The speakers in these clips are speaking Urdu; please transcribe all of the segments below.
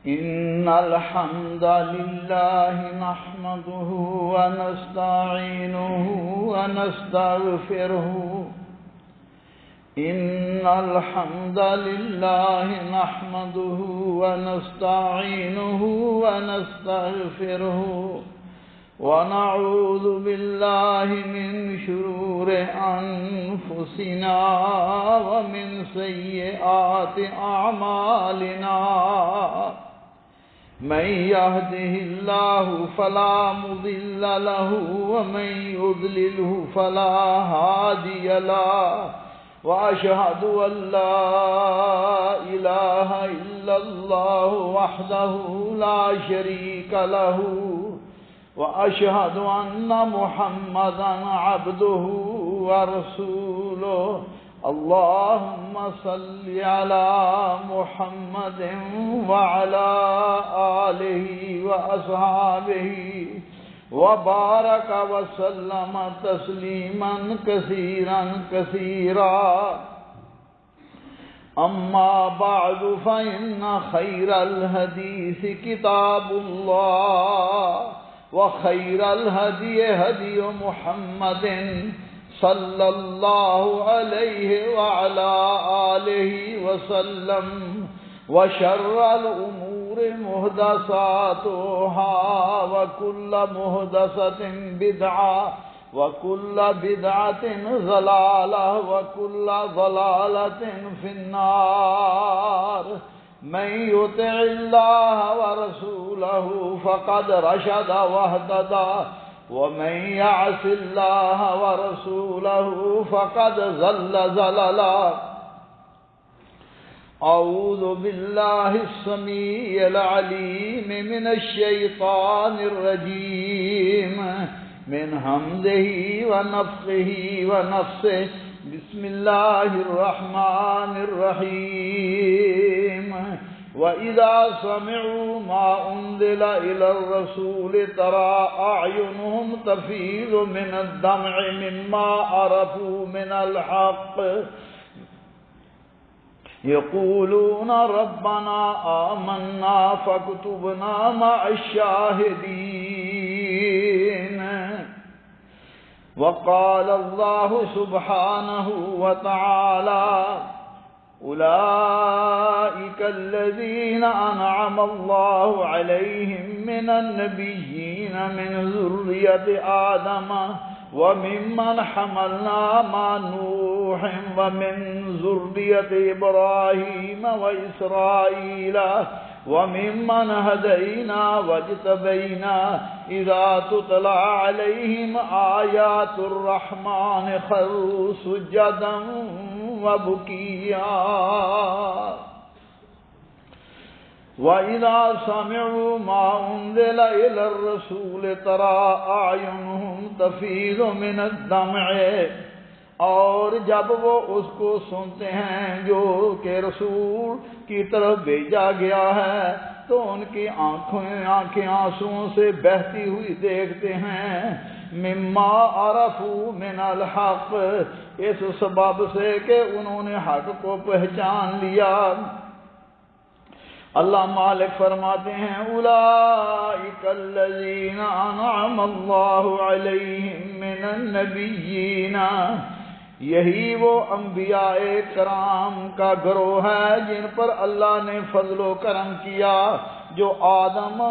إن الحمد لله نحمده ونستعينه ونستغفره إن الحمد لله نحمده ونستعينه ونستغفره ونعوذ بالله من شرور أنفسنا ومن سيئات أعمالنا من يهده الله فلا مضل له ومن يضلله فلا هادي له وأشهد أن لا إله إلا الله وحده لا شريك له وأشهد أن محمدا عبده ورسوله اللهم صل على محمد وعلى آله وأصحابه وبارك وسلم تسليما كثيرا كثيرا أما بعد فإن خير الحديث كتاب الله وخير الهدي هدي محمد صلى الله عليه وعلى آله وسلم وشر الأمور محدثاتها وكل محدثة بدعة وكل بدعة ضلالة وكل ضلالة في النار من يطع الله ورسوله فقد رشد واهتدى ومن يعص الله ورسوله فقد ضل ضلالا أعوذ بالله السميع العليم من الشيطان الرجيم من همزه ونفخه ونفسه بسم الله الرحمن الرحيم وإذا سمعوا ما أنزل إلى الرسول ترى أعينهم تفيض من الدمع مما عرفوا من الحق يقولون ربنا آمنا فاكتبنا مع الشاهدين وقال الله سبحانه وتعالى أولئك الذين أنعم الله عليهم من النبيين من ذرية آدم وممن حملنا مع نوح ومن ذرية إبراهيم وإسرائيل وممن هدينا واجتبينا إذا تتلى عليهم آيات الرحمن خروا سجدا وبكيا وإذا سمعوا ما أنزل إلى الرسول ترى أعينهم تفيض من الدمع اور جب وہ اس کو سنتے ہیں جو کہ رسول کی طرف بھیجا گیا ہے تو ان کی آنکھیں آنسوؤں سے بہتی ہوئی دیکھتے ہیں مما عرفوا من الحق اس سبب سے کہ انہوں نے حق کو پہچان لیا اللہ مالک فرماتے ہیں اولئک الذین انعم اللہ علیہم من النبیین یہی وہ انبیاء کرام کا گروہ ہے جن پر اللہ نے فضل و کرم کیا جو آدم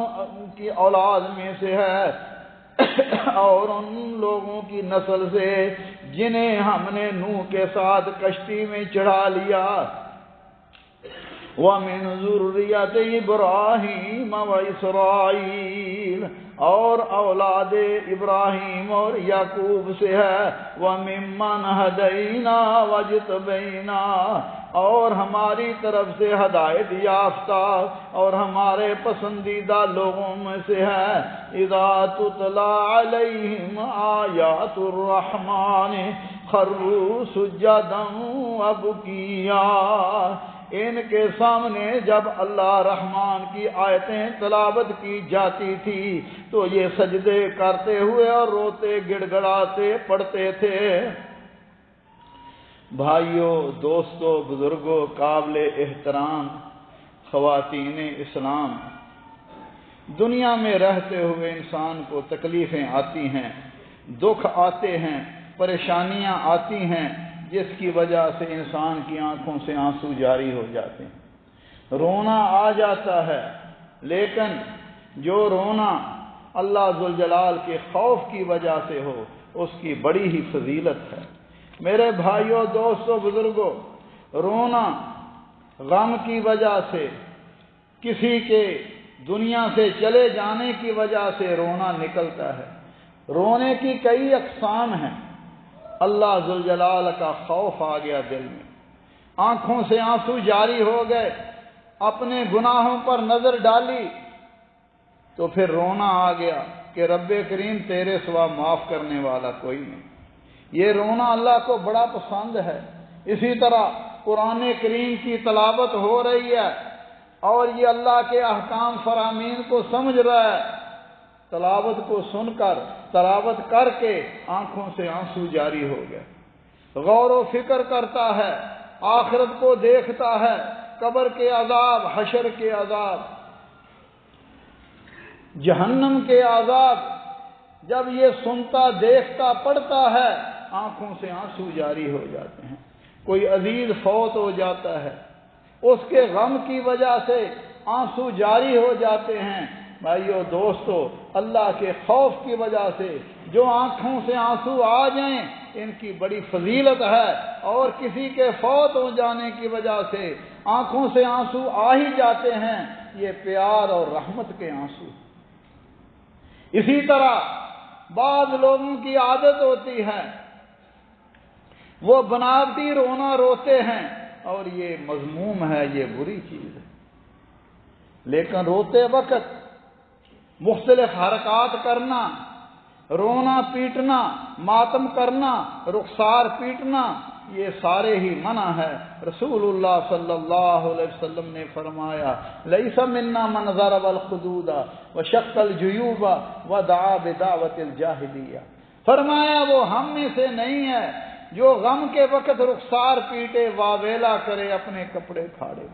کی اولاد میں سے ہے اور ان لوگوں کی نسل سے جنہیں ہم نے نوح کے ساتھ کشتی میں چڑھا لیا وَمِن ذُرِّيَّةِ إِبْرَاهِيمَ وَإِسْرَائِيلَ اور اولاد ابراہیم اور یعقوب سے ہے وَمِمَّنْ هَدَيْنَا وَاجْتَبَيْنَا اور ہماری طرف سے ہدایت یافتہ اور ہمارے پسندیدہ لوگوں میں سے ہے اذا تتلی علیہم آیات الرحمن خروا سجدا وبکیا ان کے سامنے جب اللہ رحمان کی آیتیں تلاوت کی جاتی تھی تو یہ سجدے کرتے ہوئے اور روتے گڑ گڑاتے پڑھتے تھے بھائیوں، دوستوں، بزرگوں، قابل احترام خواتین اسلام، دنیا میں رہتے ہوئے انسان کو تکلیفیں آتی ہیں، دکھ آتے ہیں، پریشانیاں آتی ہیں، جس کی وجہ سے انسان کی آنکھوں سے آنسو جاری ہو جاتے ہیں، رونا آ جاتا ہے، لیکن جو رونا اللہ ذوالجلال کے خوف کی وجہ سے ہو اس کی بڑی ہی فضیلت ہے۔ میرے بھائیوں، دوستوں، بزرگوں، رونا غم کی وجہ سے، کسی کے دنیا سے چلے جانے کی وجہ سے رونا نکلتا ہے۔ رونے کی کئی اقسام ہیں۔ اللہ ذوالجلال کا خوف آ گیا دل میں، آنکھوں سے آنسو جاری ہو گئے، اپنے گناہوں پر نظر ڈالی تو پھر رونا آ گیا کہ رب کریم تیرے سوا معاف کرنے والا کوئی نہیں۔ یہ رونا اللہ کو بڑا پسند ہے۔ اسی طرح قرآن کریم کی تلاوت ہو رہی ہے اور یہ اللہ کے احکام فرامین کو سمجھ رہا ہے، تلاوت کو سن کر، تلاوت کر کے آنکھوں سے آنسو جاری ہو گئے، غور و فکر کرتا ہے، آخرت کو دیکھتا ہے، قبر کے عذاب، حشر کے عذاب، جہنم کے عذاب، جب یہ سنتا، دیکھتا، پڑھتا ہے، آنکھوں سے آنسو جاری ہو جاتے ہیں۔ کوئی عزیز فوت ہو جاتا ہے، اس کے غم کی وجہ سے آنسو جاری ہو جاتے ہیں۔ بھائیو، دوستو، اللہ کے خوف کی وجہ سے جو آنکھوں سے آنسو آ جائیں ان کی بڑی فضیلت ہے، اور کسی کے فوت ہو جانے کی وجہ سے آنکھوں سے آنسو آ ہی جاتے ہیں، یہ پیار اور رحمت کے آنسو۔ اسی طرح بعض لوگوں کی عادت ہوتی ہے، وہ بناوٹی رونا روتے ہیں، اور یہ مذموم ہے، یہ بری چیز ہے، لیکن روتے وقت مختلف حرکات کرنا، رونا پیٹنا، ماتم کرنا، رخسار پیٹنا، یہ سارے ہی منع ہے۔ رسول اللہ صلی اللہ علیہ وسلم نے فرمایا، لیس منا من ضرب الخدود وشق الجیوب ودعا بدعوت الجاہلیہ، فرمایا وہ ہم میں سے نہیں ہے جو غم کے وقت رخسار پیٹے، واویلا کرے، اپنے کپڑے پھاڑے۔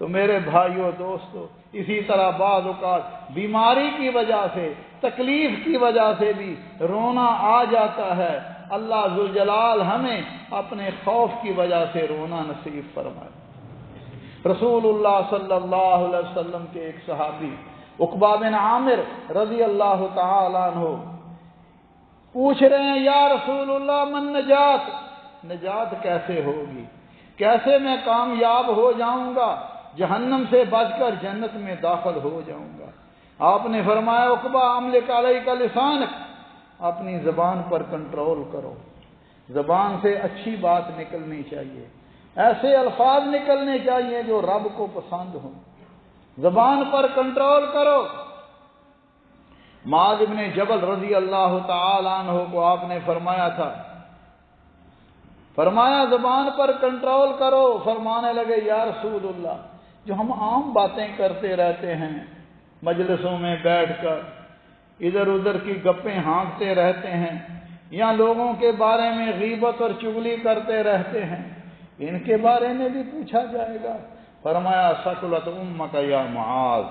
تو میرے بھائیوں، دوستو، اسی طرح بعض اوقات بیماری کی وجہ سے، تکلیف کی وجہ سے بھی رونا آ جاتا ہے۔ اللہ ذوالجلال ہمیں اپنے خوف کی وجہ سے رونا نصیب فرمائے۔ رسول اللہ صلی اللہ علیہ وسلم کے ایک صحابی عقبہ بن عامر رضی اللہ تعالیٰ عنہ پوچھ رہے ہیں، یا رسول اللہ من نجات، نجات کیسے ہوگی، کیسے میں کامیاب ہو جاؤں گا، جہنم سے بچ کر جنت میں داخل ہو جاؤں گا؟ آپ نے فرمایا، عقبہ املک علیک لسانک، اپنی زبان پر کنٹرول کرو، زبان سے اچھی بات نکلنی چاہیے، ایسے الفاظ نکلنے چاہیے جو رب کو پسند ہوں، زبان پر کنٹرول کرو۔ معاذ بن جبل رضی اللہ تعالی عنہ کو آپ نے فرمایا تھا، فرمایا زبان پر کنٹرول کرو، فرمانے لگے، یا رسول اللہ، جو ہم عام باتیں کرتے رہتے ہیں، مجلسوں میں بیٹھ کر ادھر ادھر کی گپیں ہانکتے رہتے ہیں، یا لوگوں کے بارے میں غیبت اور چغلی کرتے رہتے ہیں، ان کے بارے میں بھی پوچھا جائے گا۔ فرمایا، ثقلت امک یا معاذ،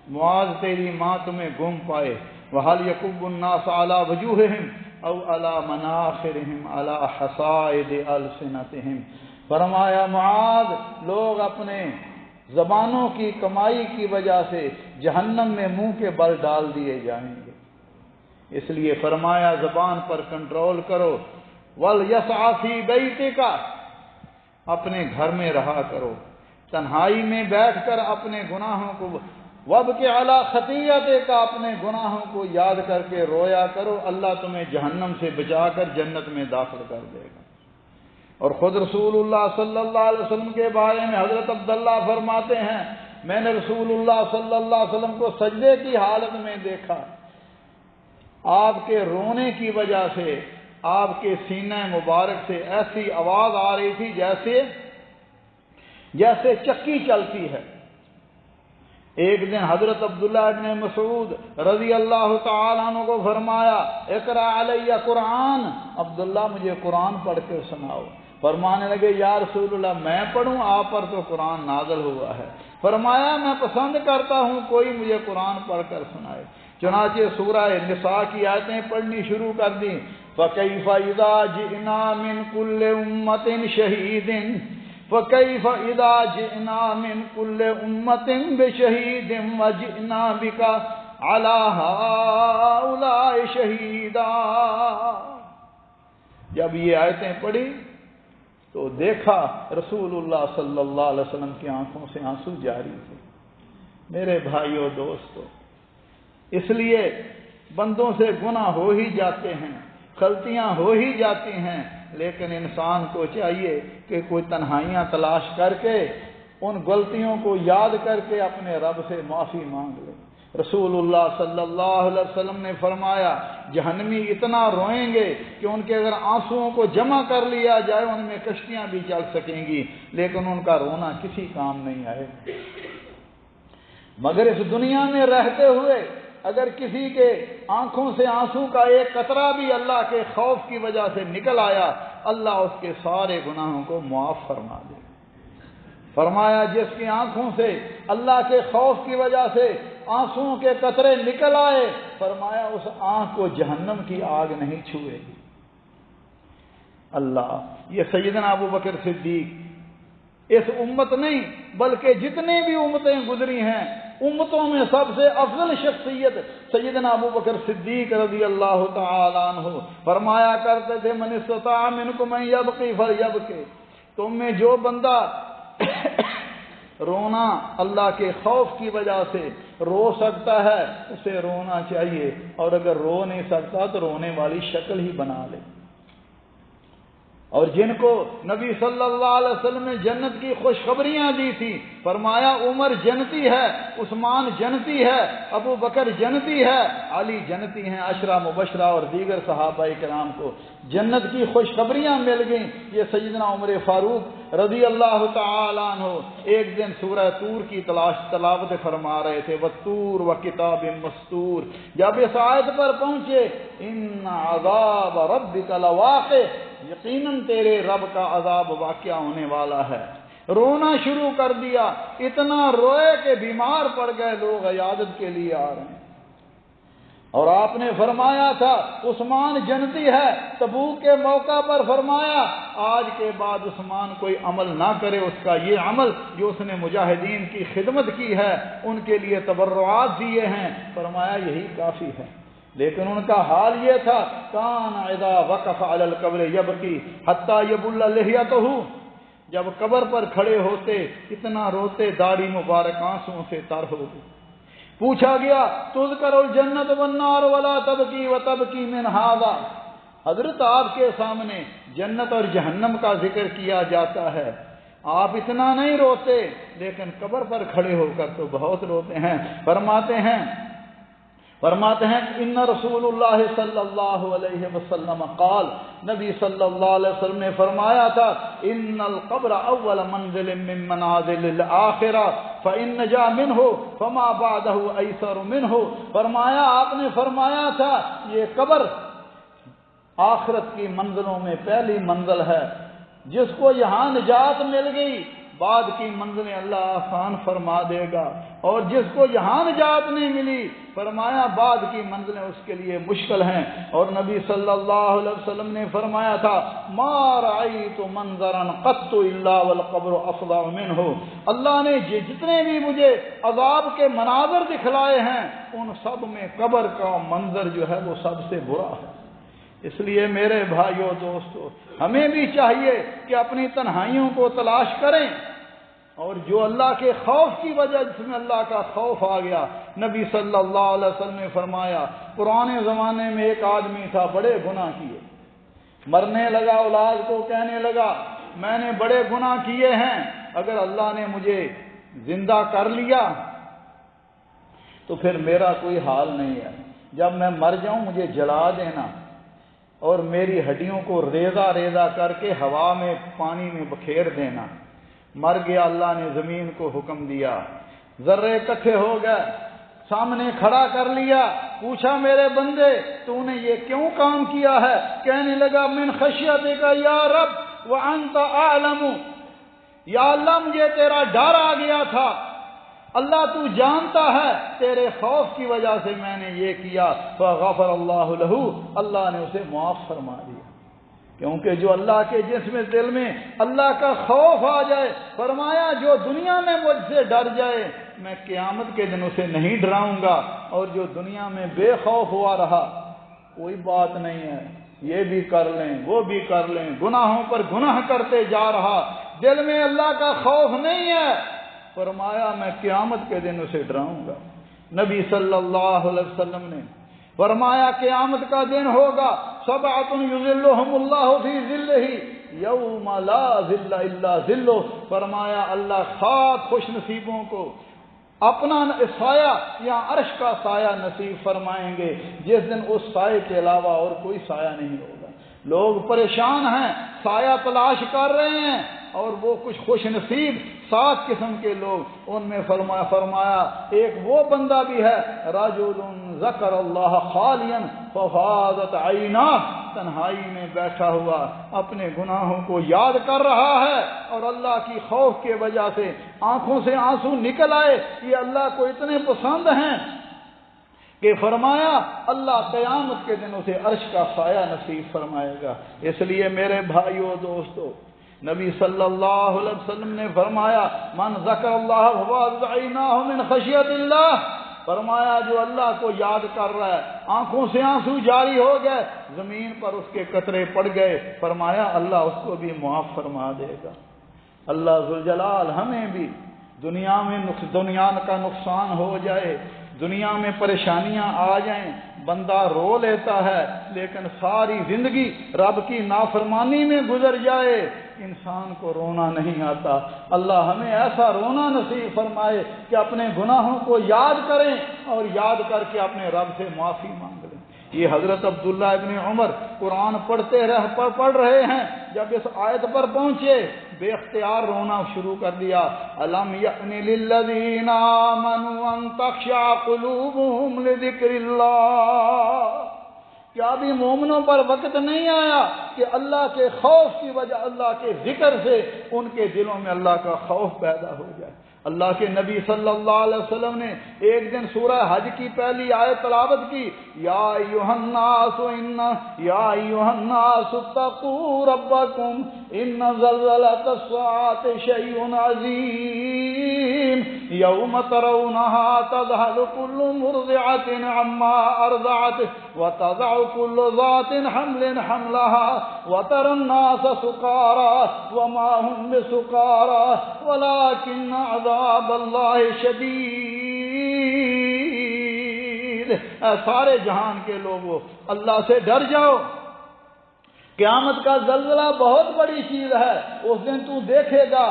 معاذ تیری ماں تمہیں گم پائے، وَهَلْ يَكُبُّ النَّاسَ عَلَى وُجُوهِهِمْ أَوْ عَلَى مَنَاخِرِهِمْ عَلَى حَصَائِدِ أَلْسِنَتِهِمْ، فرمایا معاذ، لوگ اپنے زبانوں کی کمائی کی وجہ سے جہنم میں منہ کے بل ڈال دیے جائیں گے۔ اس لیے فرمایا زبان پر کنٹرول کرو۔ وَلْيَسْعَ فِي بَيْتِكَ، اپنے گھر میں رہا کرو، تنہائی میں بیٹھ کر اپنے گناہوں کو، وَابْكِ عَلَى خَطِيئَتِكَ، اپنے گناہوں کو یاد کر کے رویا کرو، اللہ تمہیں جہنم سے بچا کر جنت میں داخل کر دے گا۔ اور خود رسول اللہ صلی اللہ علیہ وسلم کے بارے میں حضرت عبداللہ فرماتے ہیں، میں نے رسول اللہ صلی اللہ علیہ وسلم کو سجدے کی حالت میں دیکھا، آپ کے رونے کی وجہ سے آپ کے سینہ مبارک سے ایسی آواز آ رہی تھی جیسے چکی چلتی ہے۔ ایک دن حضرت عبداللہ ابن مسعود رضی اللہ تعالیٰ عنہ کو فرمایا، اقرأ علیہ قرآن، عبداللہ مجھے قرآن پڑھ کر سناؤ۔ فرمانے لگے، یا رسول اللہ، میں پڑھوں؟ آپ پر تو قرآن نازل ہوا ہے۔ فرمایا میں پسند کرتا ہوں کوئی مجھے قرآن پڑھ کر سنائے۔ چنانچہ سورہ نساء کی آیتیں پڑھنی شروع کر دیں۔ فَكَيْفَ إِذَا جِئْنَا مِنْ كُلِّ أُمَّةٍ شَهِيدٍ فَكَيْفَ إِذَا جِئْنَا مِنْ كُلِّ أُمَّةٍ بِشَهِيدٍ وَجِئْنَا بِكَ عَلَى هَؤُلَاءِ شَهِيدًا۔ جب یہ آیتیں پڑھی تو دیکھا رسول اللہ صلی اللہ علیہ وسلم کی آنکھوں سے آنسو جاری تھے۔ میرے بھائیوں دوستو، اس لیے بندوں سے گناہ ہو ہی جاتے ہیں، غلطیاں ہو ہی جاتی ہیں، لیکن انسان کو چاہیے کہ کوئی تنہائیاں تلاش کر کے ان غلطیوں کو یاد کر کے اپنے رب سے معافی مانگ لے۔ رسول اللہ صلی اللہ علیہ وسلم نے فرمایا جہنمی اتنا روئیں گے کہ ان کے اگر آنسوؤں کو جمع کر لیا جائے ان میں کشتیاں بھی چل سکیں گی، لیکن ان کا رونا کسی کام نہیں آئے۔ مگر اس دنیا میں رہتے ہوئے اگر کسی کے آنکھوں سے آنسو کا ایک قطرہ بھی اللہ کے خوف کی وجہ سے نکل آیا، اللہ اس کے سارے گناہوں کو معاف فرما دے۔ فرمایا جس کی آنکھوں سے اللہ کے خوف کی وجہ سے آنسوؤں کے قطرے نکل آئے، فرمایا اس آنکھ کو جہنم کی آگ نہیں چھوئے گی۔ اللہ، یہ سیدنا ابو بکر صدیق اس امت نہیں بلکہ جتنے بھی امتیں گزری ہیں امتوں میں سب سے افضل شخصیت سیدنا ابو بکر صدیق رضی اللہ تعالی عنہ فرمایا کرتے تھے من استطاع منکم ان یبقی فلیبکی، تم میں جو بندہ رونا اللہ کے خوف کی وجہ سے رو سکتا ہے اسے رونا چاہیے، اور اگر رو نہیں سکتا تو رونے والی شکل ہی بنا لے۔ اور جن کو نبی صلی اللہ علیہ وسلم نے جنت کی خوشخبریاں دی تھی، فرمایا عمر جنتی ہے، عثمان جنتی ہے، ابو بکر جنتی ہے، علی جنتی ہیں، عشرہ مبشرہ اور دیگر صحابہ کرام کو جنت کی خوشخبریاں مل گئیں۔ یہ سیدنا عمر فاروق رضی اللہ تعالی عنہ ایک دن سورہ طور کی تلاوت فرما رہے تھے، والطور وکتاب مستور، جب اس آیت پر پہنچے ان عذاب ربک لواقع، یقیناً تیرے رب کا عذاب واقع ہونے والا ہے، رونا شروع کر دیا، اتنا روئے کہ بیمار پڑ گئے، لوگ عیادت کے لیے آ رہے ہیں۔ اور آپ نے فرمایا تھا عثمان جنتی ہے، تبوک کے موقع پر فرمایا آج کے بعد عثمان کوئی عمل نہ کرے اس کا یہ عمل جو اس نے مجاہدین کی خدمت کی ہے، ان کے لیے تبرعات دیے ہیں، فرمایا یہی کافی ہے۔ لیکن ان کا حال یہ تھا کان اذا وقف علی القبر یبکی حتی یبل لحیتہ، جب قبر پر کھڑے ہوتے اتنا روتے داڑھی مبارک آنسوؤں سے تر ہو گئی۔ پوچھا گیا تذکر الجنت والنار ولا تبکی وتبکی من ھذا، حضرت آپ کے سامنے جنت اور جہنم کا ذکر کیا جاتا ہے، آپ اتنا نہیں روتے لیکن قبر پر کھڑے ہو کر تو بہت روتے ہیں۔ فرماتے ہیں ان رسول اللہ صلی اللہ علیہ وسلم قال، نبی صلی اللہ علیہ وسلم نے فرمایا تھا ان القبر اول منزل من منازل الاخرہ فان نجا منہ فما بعدہ ایسر منہ، فرمایا آپ نے فرمایا تھا یہ قبر آخرت کی منزلوں میں پہلی منزل ہے، جس کو یہاں نجات مل گئی بعد کی منزلیں اللہ آسان فرما دے گا، اور جس کو یہاں نجات نہیں ملی فرمایا بعد کی منزلیں اس کے لیے مشکل ہیں۔ اور نبی صلی اللہ علیہ وسلم نے فرمایا تھا ما رأیت منظرا قط الا والقبر افظع منہ، اللہ نے جتنے بھی مجھے عذاب کے مناظر دکھلائے ہیں ان سب میں قبر کا منظر جو ہے وہ سب سے برا ہے۔ اس لیے میرے بھائیوں دوستو ہمیں بھی چاہیے کہ اپنی تنہائیوں کو تلاش کریں، اور جو اللہ کے خوف کی وجہ جس میں اللہ کا خوف آ گیا، نبی صلی اللہ علیہ وسلم نے فرمایا پرانے زمانے میں ایک آدمی تھا بڑے گناہ کیے، مرنے لگا، اولاد کو کہنے لگا میں نے بڑے گناہ کیے ہیں، اگر اللہ نے مجھے زندہ کر لیا تو پھر میرا کوئی حال نہیں ہے، جب میں مر جاؤں مجھے جلا دینا اور میری ہڈیوں کو ریزہ ریزہ کر کے ہوا میں پانی میں بکھیر دینا۔ مر گیا، اللہ نے زمین کو حکم دیا، ذرے اکٹھے ہو گئے، سامنے کھڑا کر لیا، پوچھا میرے بندے تو نے یہ کیوں کام کیا ہے؟ کہنے لگا من خشیتک یا رب وانت اعلم، یا اللہ مجھے تیرا ڈر آ گیا تھا اللہ تو جانتا ہے تیرے خوف کی وجہ سے میں نے یہ کیا، فغفر اللہ لہ، اللہ نے اسے معاف فرما دیا۔ کیونکہ جو اللہ کے جس میں دل میں اللہ کا خوف آ جائے، فرمایا جو دنیا میں مجھ سے ڈر جائے میں قیامت کے دن اسے نہیں ڈراؤں گا، اور جو دنیا میں بے خوف ہوا رہا کوئی بات نہیں ہے، یہ بھی کر لیں وہ بھی کر لیں، گناہوں پر گناہ کرتے جا رہا، دل میں اللہ کا خوف نہیں ہے، فرمایا میں قیامت کے دن اسے ڈراؤں گا۔ نبی صلی اللہ علیہ وسلم نے فرمایا قیامت کا دن ہوگا، سبعۃ یظلھم اللہ فی ظلہ یوم لا ظل الا ظلہ، فرمایا اللہ خاص خوش نصیبوں کو اپنا سایہ یا عرش کا سایہ نصیب فرمائیں گے، جس دن اس سائے کے علاوہ اور کوئی سایہ نہیں ہوگا۔ لوگ پریشان ہیں، سایہ تلاش کر رہے ہیں، اور وہ کچھ خوش نصیب 7 قسم کے لوگ، ان میں فرمایا ایک وہ بندہ بھی ہے، رجل ذکر اللہ خالیا ففاضت عیناہ، تنہائی میں بیٹھا ہوا اپنے گناہوں کو یاد کر رہا ہے اور اللہ کی خوف کی وجہ سے آنکھوں سے آنسو نکل آئے، یہ اللہ کو اتنے پسند ہیں کہ فرمایا اللہ قیامت کے دن اسے عرش کا سایہ نصیب فرمائے گا۔ اس لیے میرے بھائیو دوستو، نبی صلی اللہ علیہ وسلم نے فرمایا من ذکر اللہ ففاضت عیناہ من خشیت اللہ، فرمایا جو اللہ کو یاد کر رہا ہے آنکھوں سے آنسو جاری ہو گئے، زمین پر اس کے قطرے پڑ گئے، فرمایا اللہ اس کو بھی معاف فرما دے گا۔ اللہ ذوالجلال ہمیں بھی دنیا کا نقصان ہو جائے، دنیا میں پریشانیاں آ جائیں، بندہ رو لیتا ہے، لیکن ساری زندگی رب کی نافرمانی میں گزر جائے، انسان کو رونا نہیں آتا۔ اللہ ہمیں ایسا رونا نصیب فرمائے کہ اپنے گناہوں کو یاد کریں اور یاد کر کے اپنے رب سے معافی مانگ لیں۔ یہ حضرت عبداللہ ابن عمر قرآن پڑھ رہے ہیں، جب اس آیت پر پہنچے بے اختیار رونا شروع کر دیا، الم یأن للذین آمنوا ان تخشع قلوبهم لذکر اللہ، کیا ابھی مومنوں پر وقت نہیں آیا کہ اللہ کے خوف کی وجہ، اللہ کے ذکر سے ان کے دلوں میں اللہ کا خوف پیدا ہو جائے۔ اللہ کے نبی صلی اللہ علیہ وسلم نے ایک دن سورہ حج کی پہلی آیت تلاوت کی، یا ایھا الناس اتقوا ربکم ان زلزلۃ الساعۃ شیء عظیم یوم ترونها تذهل كل مرضعۃ عما ارضعت وتضع كل ذات حمل حملها وترى الناس سکارى وما هم بسکارى ولكن عذاب اللہ شدید۔ اے سارے جہان کے لوگوں، اللہ سے ڈر جاؤ، قیامت کا زلزلہ بہت بڑی چیز ہے، اس دن تو دیکھے گا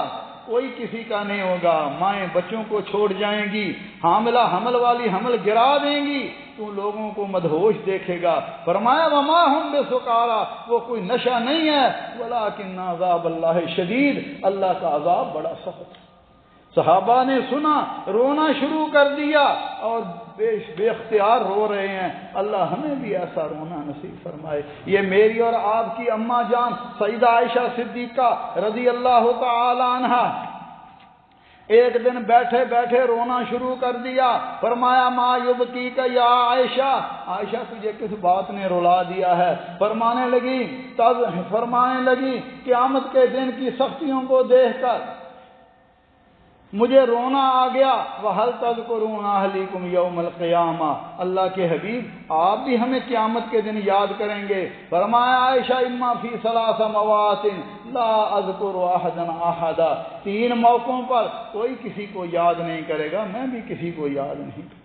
کوئی کسی کا نہیں ہوگا، مائیں بچوں کو چھوڑ جائیں گی، حاملہ حمل والی حمل گرا دیں گی، تو لوگوں کو مدہوش دیکھے گا۔ فرمایا وما ہم بسکارى، وہ کوئی نشہ نہیں ہے، ولکن عذاب اللہ شدید، اللہ کا عذاب بڑا سخت۔ صحابہ نے سنا، رونا شروع کر دیا اور بے اختیار رو رہے ہیں۔ اللہ ہمیں بھی ایسا رونا نصیب فرمائے۔ یہ میری اور آپ کی اماں جان سیدہ عائشہ صدیقہ رضی اللہ تعالی عنہا ایک دن بیٹھے بیٹھے رونا شروع کر دیا، فرمایا ما یبکیک یا عائشہ، عائشہ تجھے کس بات نے رلا دیا ہے؟ فرمانے لگی قیامت کے دن کی سختیوں کو دیکھ کر مجھے رونا آ گیا۔ وَهَلْ تَذْكُرُونَ أَهْلِكُمْ يَوْمَ الْقِيَامَةِ، اللہ کے حبیب آپ بھی ہمیں قیامت کے دن یاد کریں گے؟ فرمایا عائشہ اما فی ثلاث مواطن لا اذکر احدا احدا، 3 موقعوں پر کوئی کسی کو یاد نہیں کرے گا، میں بھی کسی کو یاد نہیں کروں۔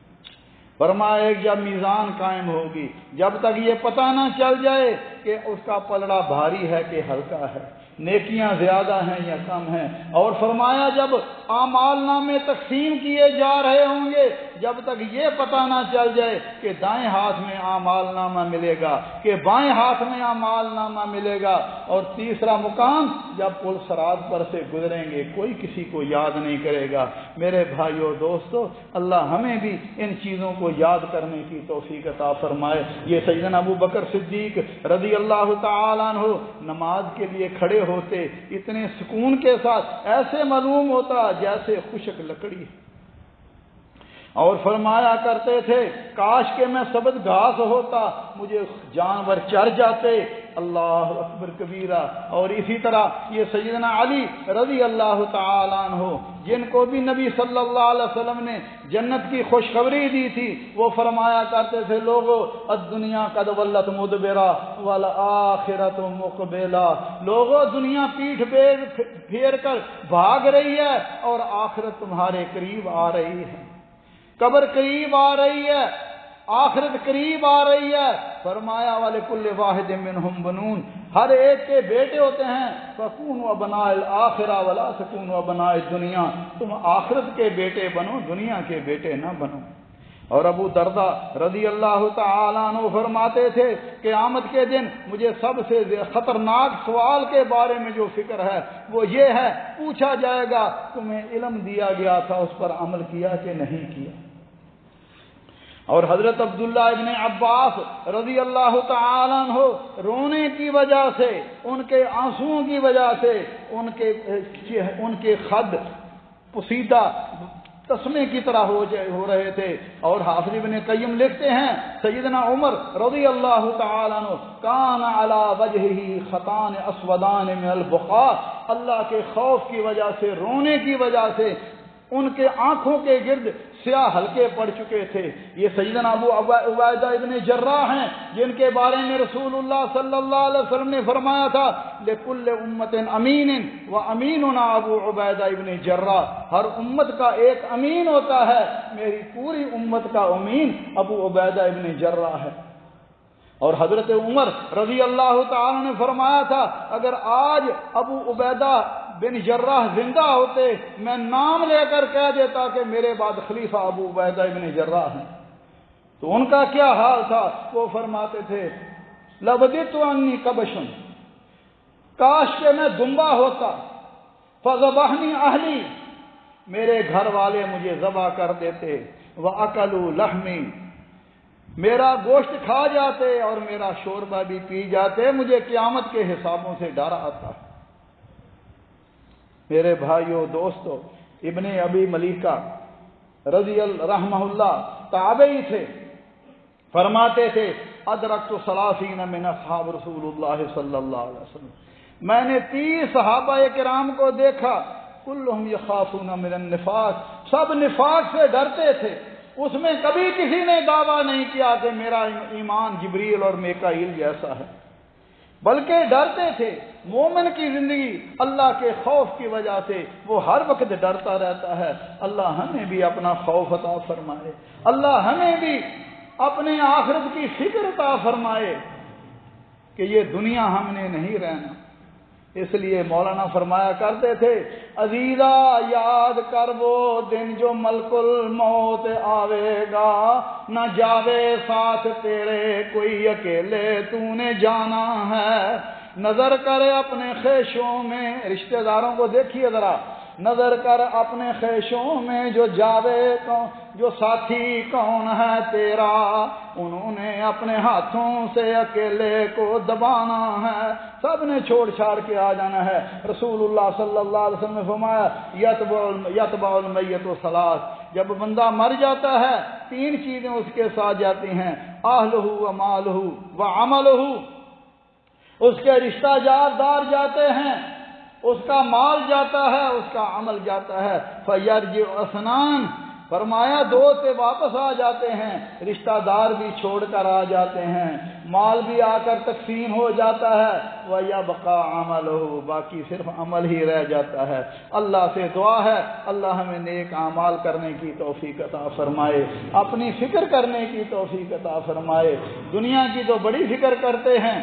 فرمایا ایک جب میزان قائم ہوگی، جب تک یہ پتہ نہ چل جائے کہ اس کا پلڑا بھاری ہے کہ ہلکا ہے، نیکیاں زیادہ ہیں یا کم ہیں، اور فرمایا جب اعمال نامے تقسیم کیے جا رہے ہوں گے، جب تک یہ پتہ نہ چل جائے کہ دائیں ہاتھ میں اعمال نامہ ملے گا کہ بائیں ہاتھ میں اعمال نامہ ملے گا۔ اور تیسرا مقام جب پل صراط پر سے گزریں گے، کوئی کسی کو یاد نہیں کرے گا۔ میرے بھائیو دوستو، اللہ ہمیں بھی ان چیزوں کو یاد کرنے کی توفیق عطا فرمائے۔ یہ سیدنا ابو بکر صدیق رضی اللہ تعالیٰ عنہ نماز کے لیے کھڑے ہوتے اتنے سکون کے ساتھ، ایسے معلوم ہوتا جیسے خشک لکڑی، اور فرمایا کرتے تھے کاش کہ میں سبز گھاس ہوتا مجھے جانور چر جاتے، اللہ اکبر کبیرہ۔ اور اسی طرح یہ سیدنا علی رضی اللہ تعالیٰ عنہ جن کو بھی نبی صلی اللہ علیہ وسلم نے جنت کی خوشخبری دی تھی، وہ فرمایا کرتے تھے لوگو الدنیا قد ولت مدبرہ والآخرۃ مقبلہ، لوگو دنیا پیٹھ پھیر کر بھاگ رہی ہے اور آخرت تمہارے قریب آ رہی ہے، قبر قریب آ رہی ہے، آخرت قریب آ رہی ہے۔ فرمایا وَلِكُلِّ وَاحِدٍ مِّنْهُمْ بَنُونَ، ہر ایک کے بیٹے ہوتے ہیں، فَكُونُوا أَبْنَاءَ الْآخِرَةِ وَلَا تَكُونُوا أَبْنَاءَ الدُّنْيَا، تم آخرت کے بیٹے بنو، دنیا کے بیٹے نہ بنو۔ اور ابو درداء رضی اللہ تعالیٰ عنہ فرماتے تھے قیامت کے دن مجھے سب سے خطرناک سوال کے بارے میں جو فکر ہے وہ یہ ہے، پوچھا جائے گا تمہیں علم دیا گیا تھا اس پر عمل کیا کہ نہیں کیا۔ اور حضرت عبداللہ ابن عباس رضی اللہ تعالیٰ عنہ رونے کی وجہ سے، ان کے آنسوؤں کی وجہ سے ان کے خد پوشیدہ تسمے کی طرح ہو رہے تھے۔ اور حافظ ابن قیم لکھتے ہیں سیدنا عمر رضی اللہ تعالیٰ عنہ کان علی وجہہ خطان اسودان من البقاء، اللہ کے خوف کی وجہ سے، رونے کی وجہ سے ان کے آنکھوں کے گرد سیاہ حلقے پڑ چکے تھے۔ یہ سیدنا ابو عبیدہ ابن جراح ہیں جن کے بارے میں رسول اللہ صلی اللہ علیہ وسلم نے فرمایا تھا لِكُلِّ أُمَّةٍ أَمِينٍ وَأَمِينُنَا ابو عبیدہ ابن جراح، ہر امت کا ایک امین ہوتا ہے، میری پوری امت کا امین ابو عبیدہ ابن جراح ہے۔ اور حضرت عمر رضی اللہ تعالی نے فرمایا تھا اگر آج ابو عبیدہ بن جراح زندہ ہوتے میں نام لے کر کہہ دیتا کہ میرے بعد خلیفہ ابو عبیدہ بن جراح ہیں، تو ان کا کیا حال تھا؟ وہ فرماتے تھے لَبَدِتُ عَنِّي كَبَشٌ، کاش کہ میں دمبا ہوتا، فَذَبَحْنِي أَهْلِي، میرے گھر والے مجھے ذبح کر دیتے، وَأَكَلُوا لَحْمِي، میرا گوشت کھا جاتے اور میرا شوربہ بھی پی جاتے، مجھے قیامت کے حسابوں سے ڈر آتا۔ میرے بھائیوں دوستو، ابن ابی ملیکہ رضی رحمہ اللہ تابعی تھے، فرماتے تھے ادرکت 30 من اصحاب رسول اللہ صلی اللہ علیہ وسلم، میں نے 30 صحابہ کرام کو دیکھا، کلہم یخافون من النفاق، سب نفاق سے ڈرتے تھے، اس میں کبھی کسی نے دعویٰ نہیں کیا کہ میرا ایمان جبریل اور میکائیل جیسا ہے، بلکہ ڈرتے تھے۔ مومن کی زندگی اللہ کے خوف کی وجہ سے وہ ہر وقت ڈرتا رہتا ہے۔ اللہ ہمیں بھی اپنا خوف عطا فرمائے، اللہ ہمیں بھی اپنے آخرت کی فکر عطا فرمائے کہ یہ دنیا ہم نے نہیں رہنا۔ اس لیے مولانا فرمایا کرتے تھے عزیزا یاد کر وہ دن جو ملک الموت آوے گا، نہ جاوے ساتھ تیرے کوئی اکیلے تو نے جانا ہے، نظر کر اپنے خیشوں میں، رشتہ داروں کو دیکھیے ذرا، نظر کر اپنے خیشوں میں جو جاوے جو ساتھی کون ہے تیرا، انہوں نے اپنے ہاتھوں سے اکیلے کو دبانا ہے، سب نے چھوڑ چھاڑ کے آ جانا ہے۔ رسول اللہ صلی اللہ علیہ وسلم نے فرمایا یتبع المیت ثلاث، جب بندہ مر جاتا ہے 3 چیزیں اس کے ساتھ جاتی ہیں، اہلہ و مالہ و عملہ، اس کے رشتہ دار جاتے ہیں، اس کا مال جاتا ہے، اس کا عمل جاتا ہے، فیرجع اثنان، فرمایا 2 سے واپس آ جاتے ہیں، رشتہ دار بھی چھوڑ کر آ جاتے ہیں، مال بھی آ کر تقسیم ہو جاتا ہے، وَيَبْقَى عَمَلُهُ، باقی صرف عمل ہی رہ جاتا ہے۔ اللہ سے دعا ہے اللہ ہمیں نیک اعمال کرنے کی توفیق عطا فرمائے، اپنی فکر کرنے کی توفیق عطا فرمائے۔ دنیا کی تو بڑی فکر کرتے ہیں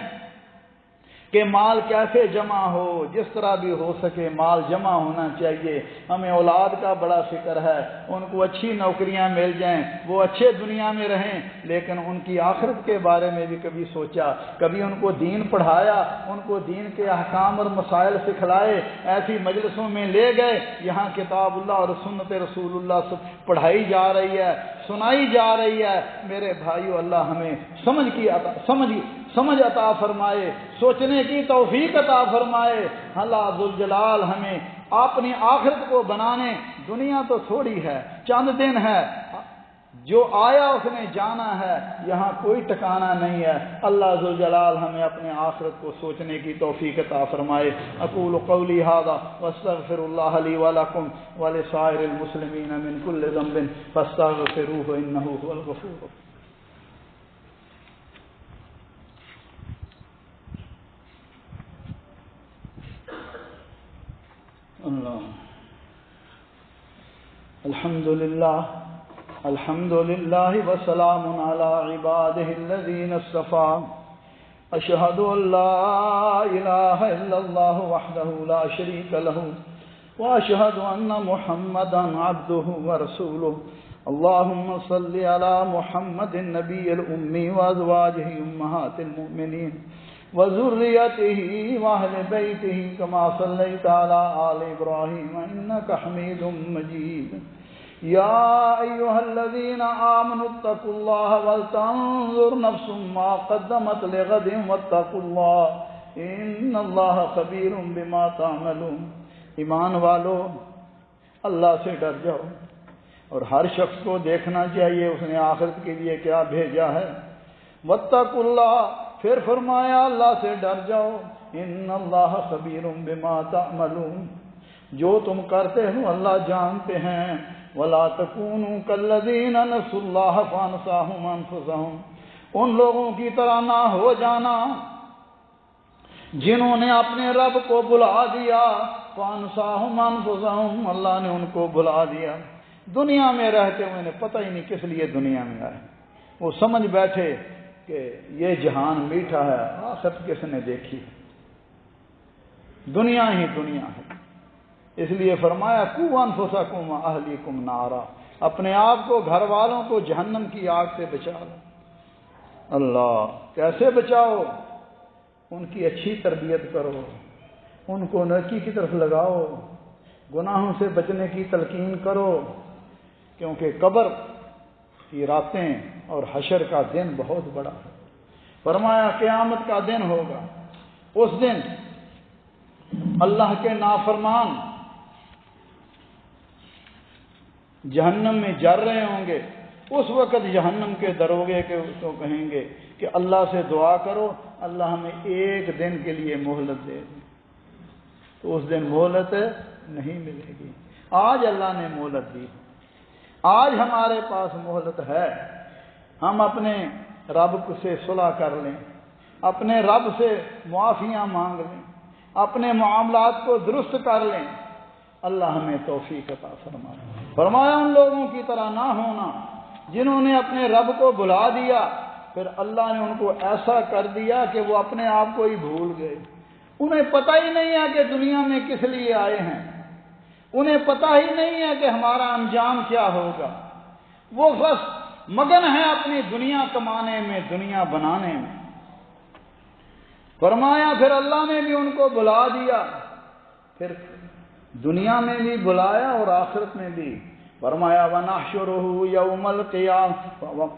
کہ مال کیسے جمع ہو، جس طرح بھی ہو سکے مال جمع ہونا چاہیے، ہمیں اولاد کا بڑا فکر ہے، ان کو اچھی نوکریاں مل جائیں، وہ اچھے دنیا میں رہیں، لیکن ان کی آخرت کے بارے میں بھی کبھی سوچا، کبھی ان کو دین پڑھایا، ان کو دین کے احکام اور مسائل سکھلائے، ایسی مجلسوں میں لے گئے جہاں کتاب اللہ اور سنت رسول اللہ پڑھائی جا رہی ہے، سنائی جا رہی ہے۔ میرے بھائیو، اللہ ہمیں سمجھ عطا فرمائے، سوچنے کی توفیق عطا فرمائے۔ اللہ ذوالجلال ہمیں اپنی آخرت کو بنانے، دنیا تو تھوڑی ہے، چند دن ہے، جو آیا اس نے جانا ہے، یہاں کوئی ٹھکانا نہیں ہے۔ اللہ ذوالجلال ہمیں اپنے آخرت کو سوچنے کی توفیق عطا فرمائے۔ اقول قولی ھذا واستغفر اللہ لی ولکم ولسائر المسلمین من کل ذنب فاستغفروہ انہ ھو الغفور الرحیم۔ الحمد للہ وسلام علی عبادہ الذین اصطفیٰ، اشہد ان لا الہ الا اللہ وحدہ لا شریک لہ واشہد ان محمدا عبدہ ورسولہ۔ اللہم صل علی محمد النبی الامی وازواجہ امہات المؤمنین وذریتہ واہل بیتہ کما صلیت علی آل ابراہیم انک حمید مجید۔ یا ایہا الذین آمنوا اتقوا اللہ ولتنظر نفس ما قدمت لغد واتقوا اللہ ان اللہ خبیر بما تعملون۔ ایمان والو، اللہ سے ڈر جاؤ، اور ہر شخص کو دیکھنا چاہیے اس نے آخرت کے لیے کیا بھیجا ہے۔ واتقوا اللہ، پھر فرمایا اللہ سے ڈر جاؤ، ان اللہ خبیر بما تعملون، جو تم کرتے ہو اللہ جانتے ہیں۔ ولا تکونوا کالذین نسوا اللہ فانساہم انفسہم، ان لوگوں کی طرح نہ ہو جانا جنہوں نے اپنے رب کو بھلا دیا، فانساہم انفسہم، اللہ نے ان کو بھلا دیا۔ دنیا میں رہتے ہوئے انہیں پتہ ہی نہیں کس لیے دنیا میں آئے، وہ سمجھ بیٹھے کہ یہ جہان میٹھا ہے، آخرت کس نے دیکھی، دنیا ہی دنیا ہے۔ اس لیے فرمایا قوا انفسکم واہلیکم نارا، اپنے آپ کو، گھر والوں کو جہنم کی آگ سے بچا لو۔ اللہ، کیسے بچاؤ؟ ان کی اچھی تربیت کرو، ان کو نیکی کی طرف لگاؤ، گناہوں سے بچنے کی تلقین کرو، کیونکہ قبر کی راتیں اور حشر کا دن بہت بڑا ہے۔ فرمایا قیامت کا دن ہوگا، اس دن اللہ کے نافرمان جہنم میں جر رہے ہوں گے، اس وقت جہنم کے دروگے کے اس کو کہیں گے کہ اللہ سے دعا کرو، اللہ ہمیں ایک دن کے لیے مہلت دے دے، تو اس دن مہلت نہیں ملے گی۔ آج اللہ نے مہلت دی، آج ہمارے پاس مہلت ہے، ہم اپنے رب سے صلح کر لیں، اپنے رب سے معافیاں مانگ لیں، اپنے معاملات کو درست کر لیں، اللہ ہمیں توفیق عطا فرمائے۔ فرمایا ان لوگوں کی طرح نہ ہونا جنہوں نے اپنے رب کو بھلا دیا، پھر اللہ نے ان کو ایسا کر دیا کہ وہ اپنے آپ کو ہی بھول گئے، انہیں پتہ ہی نہیں ہے کہ دنیا میں کس لیے آئے ہیں، انہیں پتہ ہی نہیں ہے کہ ہمارا انجام کیا ہوگا، وہ بس مگن ہیں اپنی دنیا کمانے میں، دنیا بنانے میں۔ فرمایا پھر اللہ نے بھی ان کو بھلا دیا، پھر دنیا میں بھی بلایا اور آخرت میں بھی۔ فرمایا وَنَحْشُرُهُ يَوْمَ الْقِيَامَةِ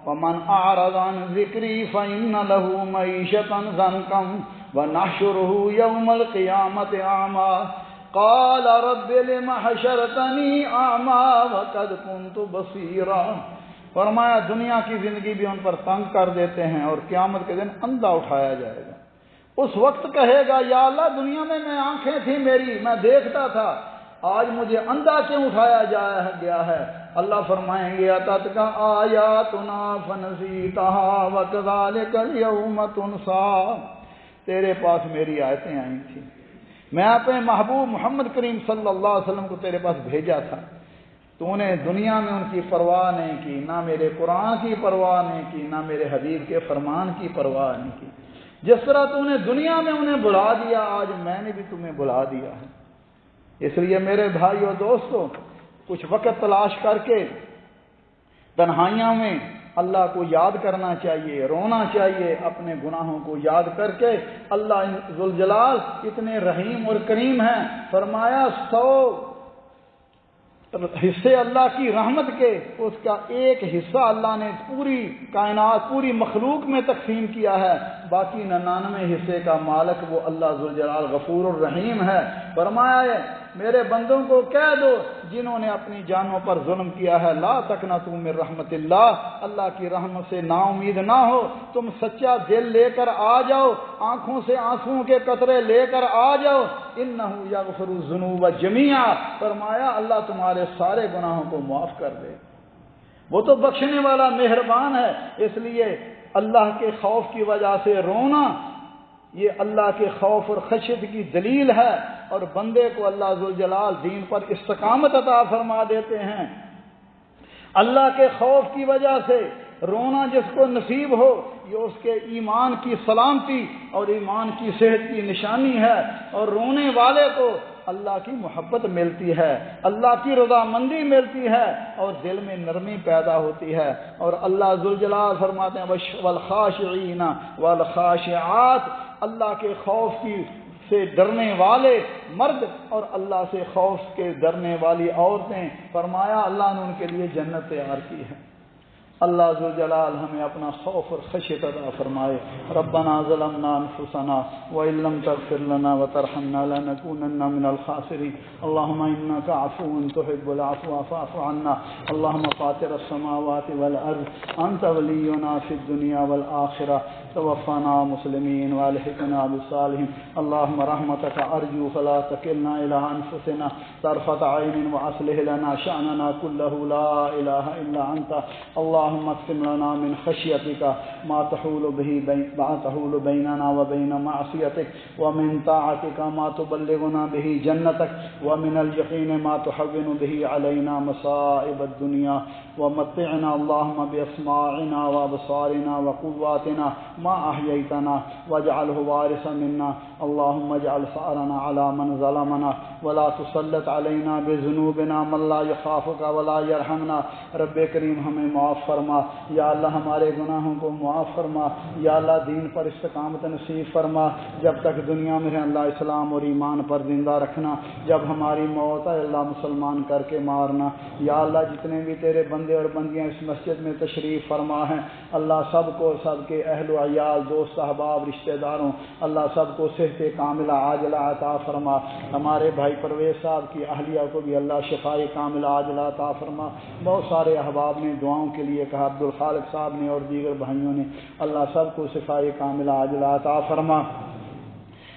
وَمَنْ أَعْرَضَ عَنْ ذِكْرِي فَإِنَّ لَهُ مَعِيشَةً ضَنْكًا وَنَحْشُرُهُ يَوْمَ الْقِيَامَةِ أَعْمَى قَالَ رَبِّ لِمَ حَشَرْتَنِي أَعْمَى وَقَدْ كُنْتُ بَصِيرًا۔ فرمایا دنیا کی زندگی بھی ان پر تنگ کر دیتے ہیں، اور قیامت کے دن اندھا اٹھایا جائے گا۔ اس وقت کہے گا یا اللہ دنیا میں آنکھیں تھیں میری، میں دیکھتا تھا، آج مجھے اندھا کیوں اٹھایا گیا ہے؟ اللہ فرمائیں گے اتتک آیاتنا فنسیتها وکذالک اليوم تنسی، تیرے پاس میری آیتیں آئی تھیں، میں اپنے محبوب محمد کریم صلی اللہ علیہ وسلم کو تیرے پاس بھیجا تھا، تو نے دنیا میں ان کی پرواہ نہیں کی، نہ میرے قرآن کی پرواہ نہیں کی، نہ میرے حبیب کے فرمان کی پرواہ نہیں کی۔ جس طرح تو نے دنیا میں انہیں بلا دیا، آج میں نے بھی تمہیں بلا دیا ہے۔ اس لیے میرے بھائیو دوستو، کچھ وقت تلاش کر کے تنہائیوں میں اللہ کو یاد کرنا چاہیے، رونا چاہیے، اپنے گناہوں کو یاد کر کے۔ اللہ ذوالجلال اتنے رحیم اور کریم ہیں، فرمایا 100 حصے اللہ کی رحمت کے، اس کا ایک حصہ اللہ نے پوری کائنات، پوری مخلوق میں تقسیم کیا ہے، باقی 99 حصے کا مالک وہ اللہ ذوالجلال غفور الرحیم ہے۔ فرمایا ہے میرے بندوں کو کہہ دو جنہوں نے اپنی جانوں پر ظلم کیا ہے، لا تقنطوا من رحمت اللہ، اللہ کی رحمت سے نا امید نہ ہو، تم سچا دل لے کر آ جاؤ، آنکھوں سے آنسوؤں کے قطرے لے کر آ جاؤ، انہ یغفر الذنوب جمیعا، فرمایا اللہ تمہارے سارے گناہوں کو معاف کر دے، وہ تو بخشنے والا مہربان ہے۔ اس لیے اللہ کے خوف کی وجہ سے رونا یہ اللہ کے خوف اور خشیت کی دلیل ہے، اور بندے کو اللہ ذوالجلال دین پر استقامت عطا فرما دیتے ہیں۔ اللہ کے خوف کی وجہ سے رونا جس کو نصیب ہو یہ اس کے ایمان کی سلامتی اور ایمان کی صحت کی نشانی ہے، اور رونے والے کو اللہ کی محبت ملتی ہے، اللہ کی رضامندی ملتی ہے، اور دل میں نرمی پیدا ہوتی ہے۔ اور اللہ ذوالجلال فرماتے ہیں والخاشعین والخاشعات، اللہ کے خوف سے ڈرنے والے مرد اور اللہ سے خوف کے ڈرنے والی عورتیں، فرمایا اللہ نے ان کے لیے جنت تیار کی ہے۔ اللہ ذوالجلال ہمیں اپنا خوف اور خشیت عطا فرمائے۔ ربنا ظلمنا انفسنا وان لم تغفر لنا وترحمنا لنكونن من الخاسرين اللهم انك عفو تحب العفو فاعف عنا اللهم فاطر السماوات والارض انت ولينا في الدنيا والاخره توفنا مسلمين والحقنا بالصالحين اللهم رحمتك ارجو فلا تكلنا الى انفسنا طرفة عين واصلح لنا شأننا كله لا اله الا انت اللهم اقسم لنا من خشيتك ما تحول بيننا وبين معصيتك ومن طاعتك ما تبلغنا به جنتك ومن اليقين ما تحول به علينا مصائب الدنيا ومتعنا اللهم بأسماعنا وأبصارنا وقواتنا ما أحييتنا واجعله وارثا منا اللهم اجعل ثأرنا على من ظلمنا ولا تسلط علينا بذنوبنا من لا يخافك ولا يرحمنا رب کریم ہمیں معاف فرما یا اللہ، ہمارے گناہوں کو معاف فرما یا اللہ، دین پر استقامت نصیب فرما، جب تک دنیا میں ہے اللہ اسلام اور ایمان پر زندہ رکھنا، جب ہماری موت ہے اللہ مسلمان کر کے مارنا یا اللہ۔ جتنے بھی تیرے بندے اور بندیاں اس مسجد میں تشریف فرما ہیں اللہ، سب کو، سب کے اہل و عیال، دوست احباب، رشتہ داروں، اللہ سب کو صحت کاملہ عاجلہ عطا فرما۔ ہمارے بھائی پرویز صاحب کی اہلیہ کو بھی اللہ شفائے کاملہ عاجلہ عطا فرما۔ بہت سارے احباب نے دعاؤں کے لیے کہا، عبدالخالق صاحب نے اور دیگر بھائیوں نے، اللہ سب کو شفائے کاملہ عاجلہ عطا فرما۔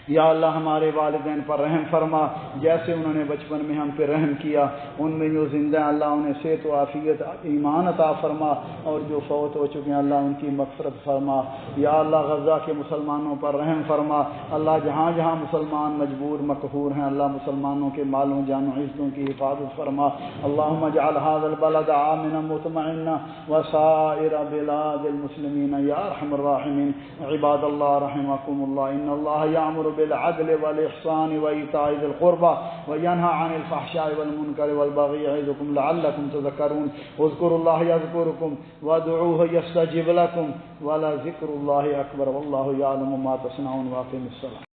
یا اللہ ہمارے والدین پر رحم فرما، جیسے انہوں نے بچپن میں ہم پہ رحم کیا، ان میں جو زندہ ہیں اللہ انہیں صحت و عافیت ایمان عطا فرما، اور جو فوت ہو چکے ہیں اللہ ان کی مغفرت فرما۔ یا اللہ غزہ کے مسلمانوں پر رحم فرما، اللہ جہاں جہاں مسلمان مجبور مقہور ہیں اللہ مسلمانوں کے مالوں جانوں عزتوں کی حفاظت فرما۔ اللہم اجعل هذا البلد آمنا مطمئنا وسائر بلاد المسلمین یا ارحم الراحمین۔ عباد اللہ رحمکم اللہ، ان اللہ یعمر بالعدل والإحسان وإيتاء ذي القربى وينهى عن الفحشاء والمنكر والبغي يعظكم لعلكم تذكرون اذكروا الله يذكركم وادعوه يستجب لكم ولذكر الله أكبر والله يعلم ما تصنعون واقم الصلاة۔